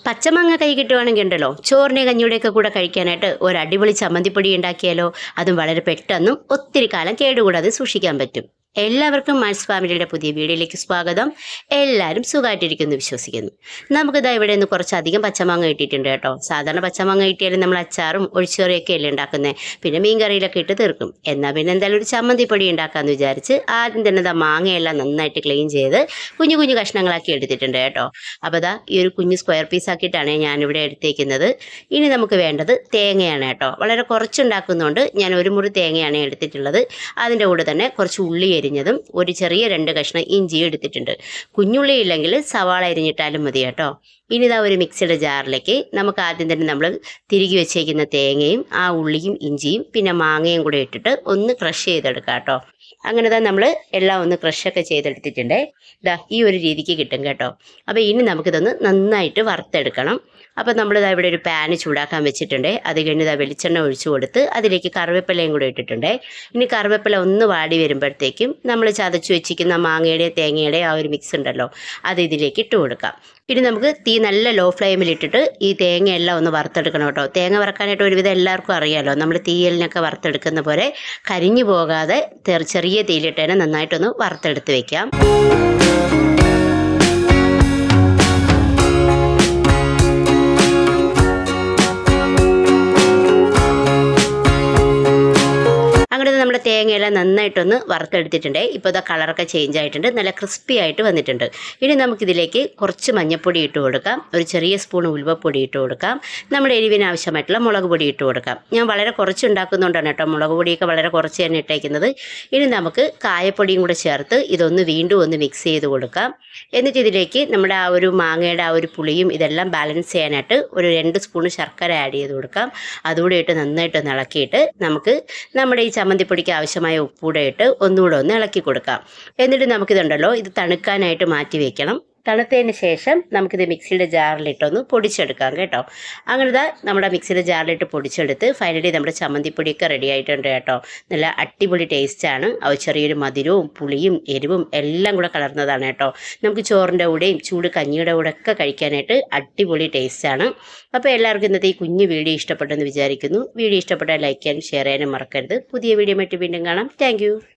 പച്ചമാങ്ങ കൈ കിട്ടുവാണെങ്കിൽ ഉണ്ടല്ലോ ചോറിൻ്റെ കഞ്ഞിയുടെയൊക്കെ കൂടെ കഴിക്കാനായിട്ട് ഒരു അടിപൊളി ചമ്മന്തിപ്പൊടി ഉണ്ടാക്കിയാലോ. അതും വളരെ പെട്ടെന്നും ഒത്തിരി കാലം കേടുകൂടാതെ സൂക്ഷിക്കാൻ പറ്റും. എല്ലാവർക്കും മാത്സ് ഫാമിലിയുടെ പുതിയ വീഡിയോയിലേക്ക് സ്വാഗതം. എല്ലാവരും സുഖമായിട്ടിരിക്കുന്നു വിശ്വസിക്കുന്നു. നമുക്കിതാ ഇവിടെ നിന്ന് കുറച്ചധികം പച്ചമാങ്ങ കിട്ടിയിട്ടുണ്ട് കേട്ടോ. സാധാരണ പച്ചമാങ്ങ കിട്ടിയാലും നമ്മൾ അച്ചാറും ഒഴിച്ചുകറിയൊക്കെ അല്ലേ ഉണ്ടാക്കുന്നത്, പിന്നെ മീൻ കറിയിലൊക്കെ ഇട്ട് തീർക്കും. എന്നാൽ പിന്നെ എന്തായാലും ഒരു ചമ്മന്തിപ്പൊടി ഉണ്ടാക്കാമെന്ന് വിചാരിച്ച് ആദ്യം തന്നെ മാങ്ങയെല്ലാം നന്നായിട്ട് ക്ലീൻ ചെയ്ത് കുഞ്ഞു കുഞ്ഞു കഷ്ണങ്ങളാക്കി എടുത്തിട്ടുണ്ട് കേട്ടോ. അപ്പോൾ ഇതാ ഈ ഒരു കുഞ്ഞു സ്ക്വയർ പീസ് ആക്കിയിട്ടാണ് ഞാനിവിടെ എടുത്തേക്കുന്നത്. ഇനി നമുക്ക് വേണ്ടത് തേങ്ങയാണ് കേട്ടോ. വളരെ കുറച്ചുണ്ടാക്കുന്നതുകൊണ്ട് ഞാൻ ഒരു മുറി തേങ്ങയാണ് എടുത്തിട്ടുള്ളത്. അതിൻ്റെ കൂടെ തന്നെ കുറച്ച് ഉള്ളി അരിഞ്ഞതും ഒരു ചെറിയ 2 കഷ്ണം ഇഞ്ചിയും എടുത്തിട്ടുണ്ട്. കുഞ്ഞുള്ളി ഇല്ലെങ്കിൽ സവാള അരിഞ്ഞിട്ടാലും മതി കേട്ടോ. ഇനി ഇതാ ഒരു മിക്സിയുടെ ജാറിലേക്ക് നമുക്ക് ആദ്യം തന്നെ നമ്മൾ തിരുകി വെച്ചേക്കുന്ന തേങ്ങയും ആ ഉള്ളിയും ഇഞ്ചിയും പിന്നെ മാങ്ങയും കൂടെ ഇട്ടിട്ട് ഒന്ന് ക്രഷ് ചെയ്തെടുക്കാം കേട്ടോ. അങ്ങനെ തന്നെ നമ്മൾ എല്ലാം ഒന്ന് ക്രഷൊക്കെ ചെയ്തെടുത്തിട്ടുണ്ട്. ഇതാ ഈ ഒരു രീതിക്ക് കിട്ടും കേട്ടോ. അപ്പോൾ ഇനി നമുക്കിതൊന്ന് നന്നായിട്ട് വറുത്തെടുക്കണം. അപ്പോൾ നമ്മളിതാ ഇവിടെ ഒരു പാന് ചൂടാക്കാൻ വെച്ചിട്ടുണ്ട്. അത് കഴിഞ്ഞ് ഇതാ വെളിച്ചെണ്ണ ഒഴിച്ചു കൊടുത്ത് അതിലേക്ക് കറിവേപ്പിലയും കൂടെ ഇട്ടിട്ടുണ്ട്. ഇനി കറിവേപ്പില ഒന്ന് വാടി വരുമ്പോഴത്തേക്കും നമ്മൾ ചതച്ച് വെച്ചിരിക്കുന്ന മാങ്ങയുടെ തേങ്ങയുടെ ആ ഒരു മിക്സ് ഉണ്ടല്ലോ, അത് ഇതിലേക്ക് ഇട്ട് കൊടുക്കാം. ഇനി നമുക്ക് തീ നല്ല ലോ ഫ്ലെയിമിൽ ഇട്ടിട്ട് ഈ തേങ്ങയെല്ലാം ഒന്ന് വറുത്തെടുക്കണം കേട്ടോ. തേങ്ങ വറക്കാനായിട്ട് ഒരുവിധം എല്ലാവർക്കും അറിയാമല്ലോ, നമ്മൾ തീയലിനൊക്കെ വറുത്തെടുക്കുന്ന പോലെ കരിഞ്ഞു പോകാതെ ചെറിയ തീയിലിട്ട് തന്നെ നന്നായിട്ടൊന്ന് വറുത്തെടുത്ത് വെക്കാം. നമ്മുടെ തേങ്ങയെല്ലാം നന്നായിട്ടൊന്ന് വറുത്തെടുത്തിട്ടുണ്ട്. ഇപ്പോൾ ഇതാ കളറൊക്കെ ചേഞ്ച് ആയിട്ടുണ്ട്, നല്ല ക്രിസ്പി ആയിട്ട് വന്നിട്ടുണ്ട്. ഇനി നമുക്കിതിലേക്ക് കുറച്ച് മഞ്ഞൾപ്പൊടി ഇട്ട് കൊടുക്കാം, ഒരു ചെറിയ സ്പൂൺ ഉലുവപ്പൊടി ഇട്ട് കൊടുക്കാം, നമ്മുടെ എരിവിന് ആവശ്യമായിട്ടുള്ള മുളക് പൊടി ഇട്ട് കൊടുക്കാം. ഞാൻ വളരെ കുറച്ച് ഉണ്ടാക്കുന്നതുകൊണ്ടാണ് കേട്ടോ മുളക് പൊടിയൊക്കെ വളരെ കുറച്ച് തന്നെ ഇട്ടേക്കുന്നത്. ഇനി നമുക്ക് കായപ്പൊടിയും കൂടെ ചേർത്ത് ഇതൊന്ന് വീണ്ടും ഒന്ന് മിക്സ് ചെയ്ത് കൊടുക്കാം. എന്നിട്ട് ഇതിലേക്ക് നമ്മുടെ ആ ഒരു മാങ്ങയുടെ ആ ഒരു പുളിയും ഇതെല്ലാം ബാലൻസ് ചെയ്യാനായിട്ട് ഒരു 2 സ്പൂൺ ശർക്കര ആഡ് ചെയ്ത് കൊടുക്കാം. അതുകൂടെ ഇട്ട് നന്നായിട്ടൊന്ന് ഇളക്കിയിട്ട് നമുക്ക് നമ്മുടെ ഈ ചമ്മന്തിപ്പൊടിക്ക് ആവശ്യമായ ഉപ്പൂടെ ഇട്ട് ഒന്നുകൂടെ ഒന്ന് ഇളക്കി കൊടുക്കാം. എന്നിട്ട് നമുക്കിതുണ്ടല്ലോ ഇത് തണുക്കാനായിട്ട് മാറ്റി വയ്ക്കണം. തണുത്തതിന് ശേഷം നമുക്കിത് മിക്സിയുടെ ജാറിലിട്ടൊന്ന് പൊടിച്ചെടുക്കാം കേട്ടോ. അങ്ങനെ നമ്മുടെ മിക്സിയുടെ ജാറിലിട്ട് പൊടിച്ചെടുത്ത് ഫൈനലി നമ്മുടെ ചമ്മന്തിപ്പൊടിയൊക്കെ റെഡി ആയിട്ടുണ്ട് കേട്ടോ. നല്ല അടിപൊളി ടേസ്റ്റാണ്. അത് ചെറിയൊരു മധുരവും പുളിയും എരിവും എല്ലാം കൂടെ കലർന്നതാണ് കേട്ടോ. നമുക്ക് ചോറിൻ്റെ കൂടെയും ചൂട് കഞ്ഞിയുടെ കൂടെ ഒക്കെ കഴിക്കാനായിട്ട് അടിപൊളി ടേസ്റ്റാണ്. അപ്പോൾ എല്ലാവർക്കും ഇന്നത്തെ ഈ കുഞ്ഞു വീഡിയോ ഇഷ്ടപ്പെട്ടെന്ന് വിചാരിക്കുന്നു. വീഡിയോ ഇഷ്ടപ്പെട്ടാൽ ലൈക്ക് ചെയ്യാനും ഷെയർ ചെയ്യാനും മറക്കരുത്. പുതിയ വീഡിയോ മറ്റു വീണ്ടും കാണാം. താങ്ക്